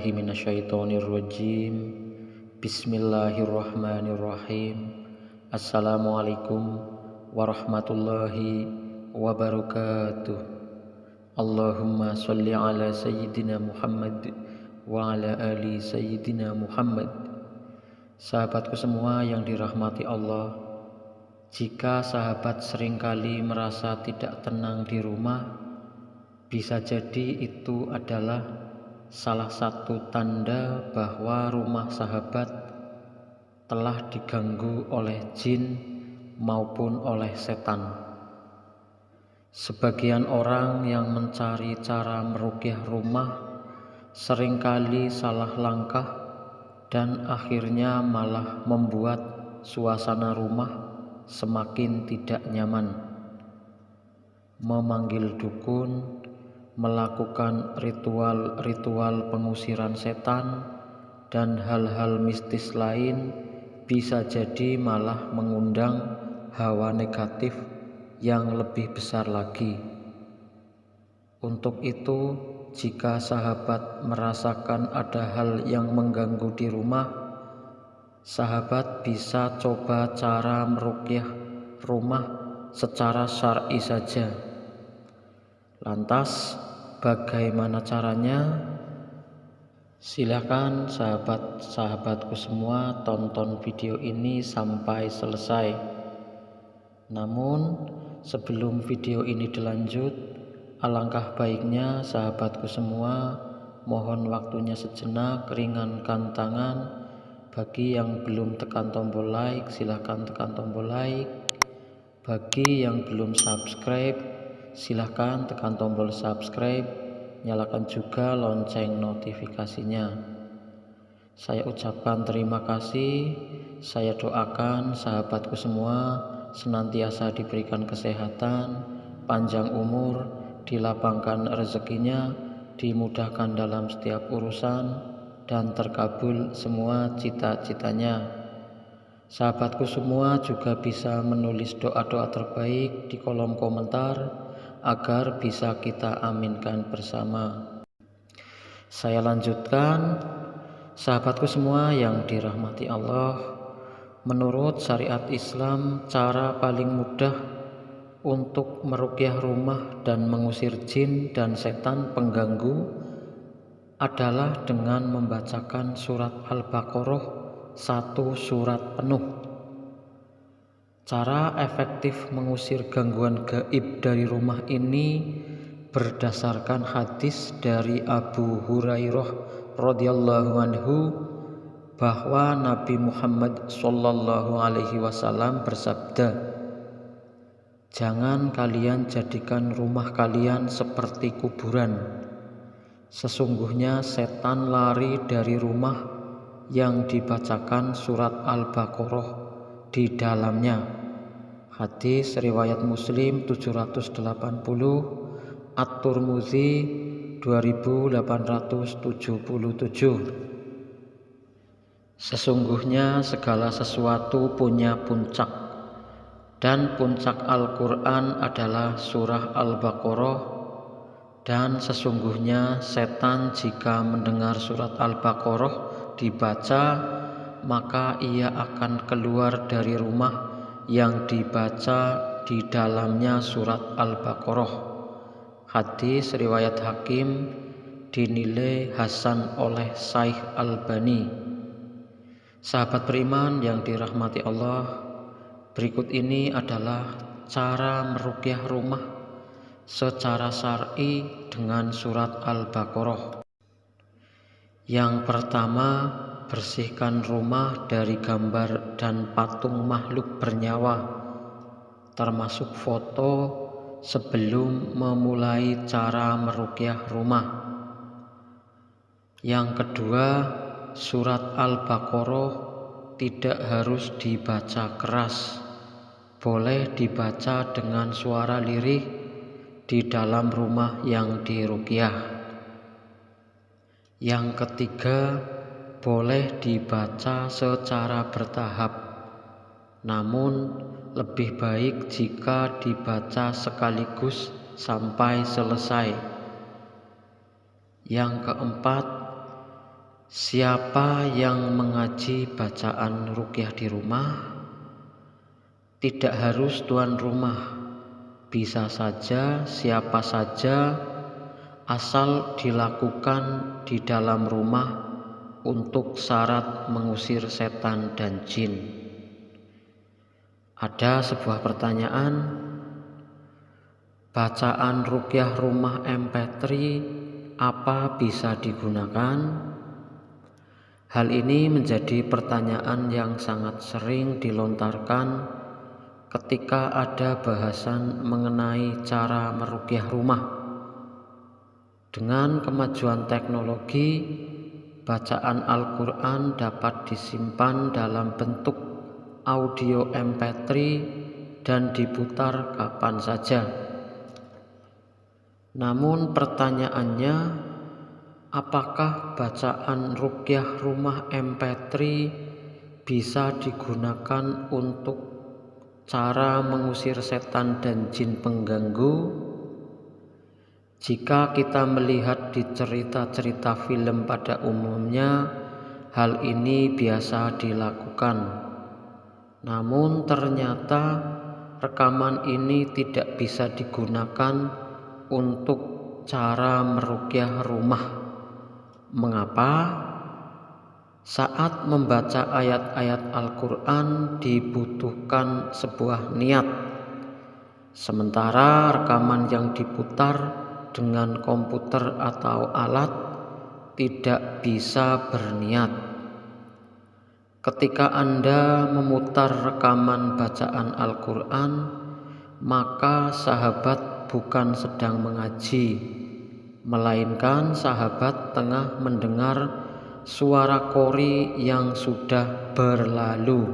billahi minasyaitonir rajim. Bismillahirrahmanirrahim. Assalamualaikum warahmatullahi wabarakatuh. Allahumma sholli ala sayyidina Muhammad wa ala ali sayyidina Muhammad. Sahabatku semua yang dirahmati Allah, jika sahabat seringkali merasa tidak tenang di rumah, bisa jadi itu adalah salah satu tanda bahwa rumah sahabat telah diganggu oleh jin maupun oleh setan. Sebagian orang yang mencari cara meruqyah rumah seringkali salah langkah dan akhirnya malah membuat suasana rumah semakin tidak nyaman. Memanggil dukun, melakukan ritual-ritual pengusiran setan, dan hal-hal mistis lain bisa jadi malah mengundang hawa negatif yang lebih besar lagi. Untuk itu, jika sahabat merasakan ada hal yang mengganggu di rumah, sahabat bisa coba cara meruqyah rumah secara syar'i saja. Lantas, bagaimana caranya? Silakan sahabat-sahabatku semua tonton video ini sampai selesai. Namun, sebelum video ini dilanjut, alangkah baiknya sahabatku semua mohon waktunya sejenak, ringankan tangan. Bagi yang belum tekan tombol like, silakan tekan tombol like. Bagi yang belum subscribe, silahkan tekan tombol subscribe, nyalakan juga lonceng notifikasinya. Saya ucapkan terima kasih. Saya doakan sahabatku semua senantiasa diberikan kesehatan, panjang umur, dilapangkan rezekinya, dimudahkan dalam setiap urusan, dan terkabul semua cita-citanya. Sahabatku semua juga bisa menulis doa-doa terbaik di kolom komentar agar bisa kita aminkan bersama. Saya lanjutkan, sahabatku semua yang dirahmati Allah, menurut syariat Islam, cara paling mudah untuk meruqyah rumah dan mengusir jin dan setan pengganggu adalah dengan membacakan surat Al-Baqarah 1 surat penuh. Cara efektif mengusir gangguan gaib dari rumah ini berdasarkan hadis dari Abu Hurairah radhiyallahu anhu bahwa Nabi Muhammad sallallahu alaihi wasallam bersabda, "Jangan kalian jadikan rumah kalian seperti kuburan. Sesungguhnya setan lari dari rumah yang dibacakan surat Al-Baqarah di dalamnya." Hadis riwayat Muslim 780, At-Tirmidzi 2877. Sesungguhnya segala sesuatu punya puncak, dan puncak Al-Quran adalah surah Al-Baqarah. Dan sesungguhnya setan jika mendengar surat Al-Baqarah dibaca, maka ia akan keluar dari rumah yang dibaca di dalamnya surat Al-Baqarah. Hadis riwayat Hakim, dinilai hasan oleh Syekh Albani. Sahabat beriman yang dirahmati Allah, berikut ini adalah cara meruqyah rumah secara syar'i dengan surat Al-Baqarah. Yang pertama, bersihkan rumah dari gambar dan patung makhluk bernyawa, termasuk foto, sebelum memulai cara meruqyah rumah. Yang kedua, surat Al-Baqarah tidak harus dibaca keras, boleh dibaca dengan suara lirih di dalam rumah yang diruqyah. Yang ketiga, boleh dibaca secara bertahap, namun lebih baik jika dibaca sekaligus sampai selesai. Yang keempat, Siapa yang mengaji bacaan ruqyah di rumah? Tidak harus tuan rumah, bisa saja siapa saja, asal dilakukan di dalam rumah untuk syarat mengusir setan dan jin. Ada sebuah pertanyaan, bacaan ruqyah rumah MP3 apa bisa digunakan? Hal ini menjadi pertanyaan yang sangat sering dilontarkan ketika ada bahasan mengenai cara meruqyah rumah. Dengan kemajuan teknologi, bacaan Al-Quran dapat disimpan dalam bentuk audio MP3 dan diputar kapan saja. Namun pertanyaannya, apakah bacaan ruqyah rumah MP3 bisa digunakan untuk cara mengusir setan dan jin pengganggu? Jika kita melihat di cerita-cerita film pada umumnya, hal ini biasa dilakukan. Namun ternyata rekaman ini tidak bisa digunakan untuk cara meruqyah rumah. Mengapa? Saat membaca ayat-ayat Al-Quran dibutuhkan sebuah niat, sementara rekaman yang diputar dengan komputer atau alat tidak bisa berniat. Ketika Anda memutar rekaman bacaan Al-Quran, maka sahabat bukan sedang mengaji, melainkan sahabat tengah mendengar suara qori yang sudah berlalu.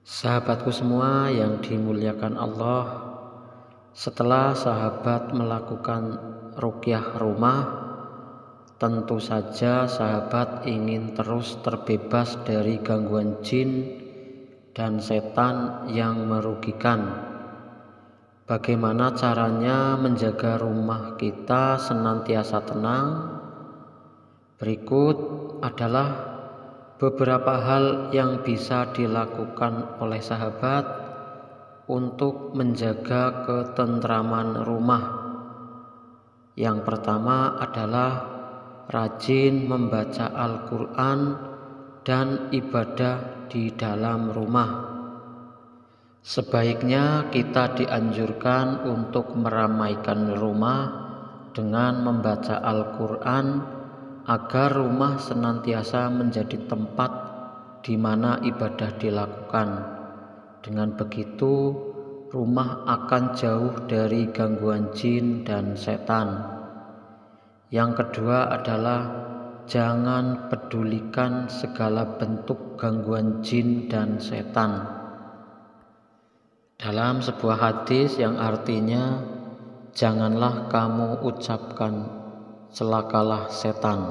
Sahabatku semua yang dimuliakan Allah, setelah sahabat melakukan ruqyah rumah, tentu saja sahabat ingin terus terbebas dari gangguan jin dan setan yang merugikan. Bagaimana caranya menjaga rumah kita senantiasa tenang? Berikut adalah beberapa hal yang bisa dilakukan oleh sahabat untuk menjaga ketentraman rumah. Yang pertama adalah rajin membaca Al-Quran dan ibadah di dalam rumah. Sebaiknya kita dianjurkan untuk meramaikan rumah dengan membaca Al-Quran agar rumah senantiasa menjadi tempat di mana ibadah dilakukan. Dengan begitu, rumah akan jauh dari gangguan jin dan setan. Yang kedua adalah jangan pedulikan segala bentuk gangguan jin dan setan. Dalam sebuah hadis yang artinya, janganlah kamu ucapkan celakalah setan,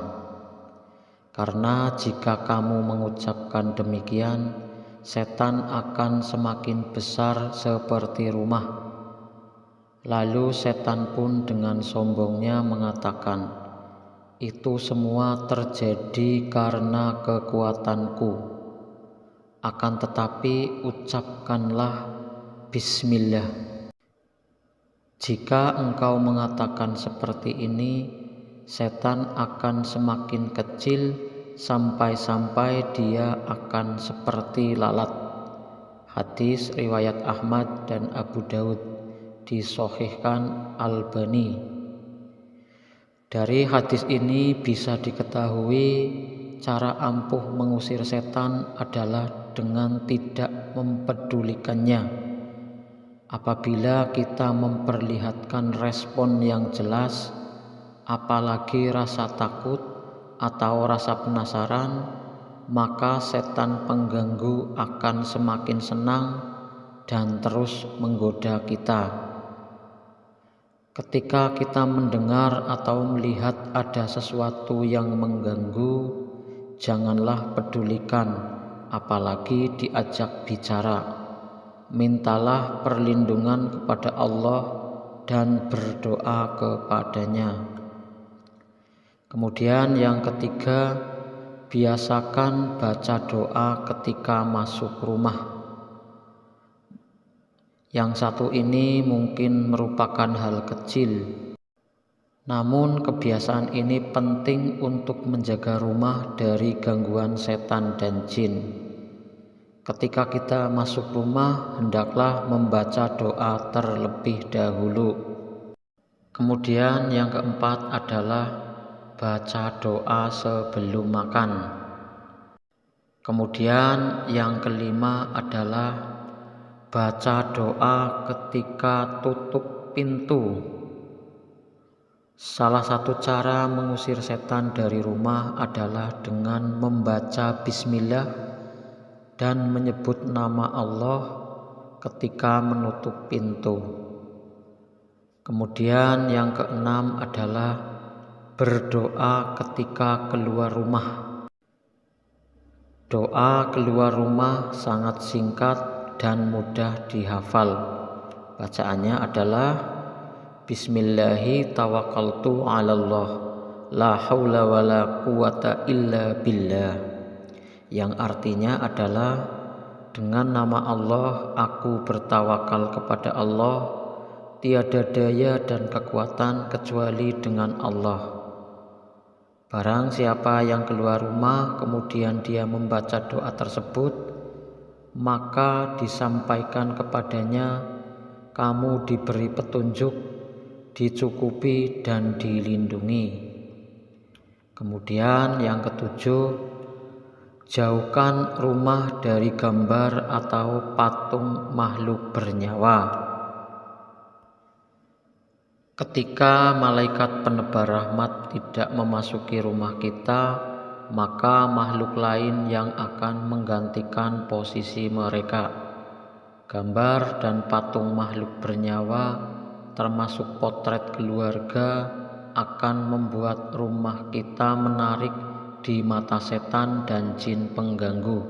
karena jika kamu mengucapkan demikian, setan akan semakin besar seperti rumah. Lalu setan pun dengan sombongnya mengatakan, itu semua terjadi karena kekuatanku. Akan tetapi ucapkanlah Bismillah. Jika engkau mengatakan seperti ini, setan akan semakin kecil sampai-sampai dia akan seperti lalat. Hadis riwayat Ahmad dan Abu Daud, disahihkan Albani. Dari hadis ini bisa diketahui cara ampuh mengusir setan adalah dengan tidak mempedulikannya. Apabila kita memperlihatkan respon yang jelas, apalagi rasa takut atau rasa penasaran, maka setan pengganggu akan semakin senang dan terus menggoda kita. Ketika kita mendengar atau melihat ada sesuatu yang mengganggu, janganlah pedulikan, apalagi diajak bicara. Mintalah perlindungan kepada Allah dan berdoa kepadanya. Kemudian yang ketiga, biasakan baca doa ketika masuk rumah. Yang satu ini mungkin merupakan hal kecil, namun kebiasaan ini penting untuk menjaga rumah dari gangguan setan dan jin. Ketika kita masuk rumah, hendaklah membaca doa terlebih dahulu. Kemudian yang keempat adalah baca doa sebelum makan. Kemudian yang kelima adalah baca doa ketika tutup pintu. Salah satu cara mengusir setan dari rumah adalah dengan membaca bismillah dan menyebut nama Allah ketika menutup pintu. Kemudian yang keenam adalah berdoa ketika keluar rumah. Doa keluar rumah sangat singkat dan mudah dihafal. Bacaannya adalah Bismillahi tawakkaltu 'alallah la haula wala quwata illa billah, yang artinya adalah dengan nama Allah aku bertawakal kepada Allah, tiada daya dan kekuatan kecuali dengan Allah. Barang siapa yang keluar rumah kemudian dia membaca doa tersebut, maka disampaikan kepadanya, kamu diberi petunjuk, dicukupi dan dilindungi. Kemudian yang ketujuh, jauhkan rumah dari gambar atau patung makhluk bernyawa. Ketika malaikat penebar rahmat tidak memasuki rumah kita, maka makhluk lain yang akan menggantikan posisi mereka. Gambar dan patung makhluk bernyawa, termasuk potret keluarga, akan membuat rumah kita menarik di mata setan dan jin pengganggu.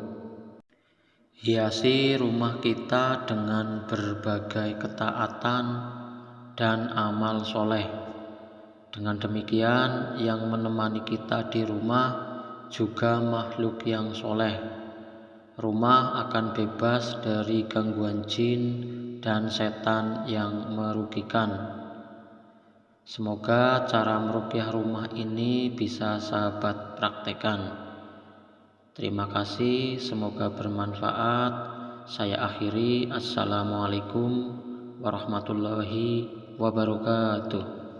Hiasi rumah kita dengan berbagai ketaatan dan amal soleh. Dengan demikian, yang menemani kita di rumah juga makhluk yang soleh. Rumah akan bebas dari gangguan jin dan setan yang merugikan. Semoga cara meruqyah rumah ini bisa sahabat praktekkan. Terima kasih, semoga bermanfaat. Saya akhiri. Assalamualaikum warahmatullahi wabarakatuh.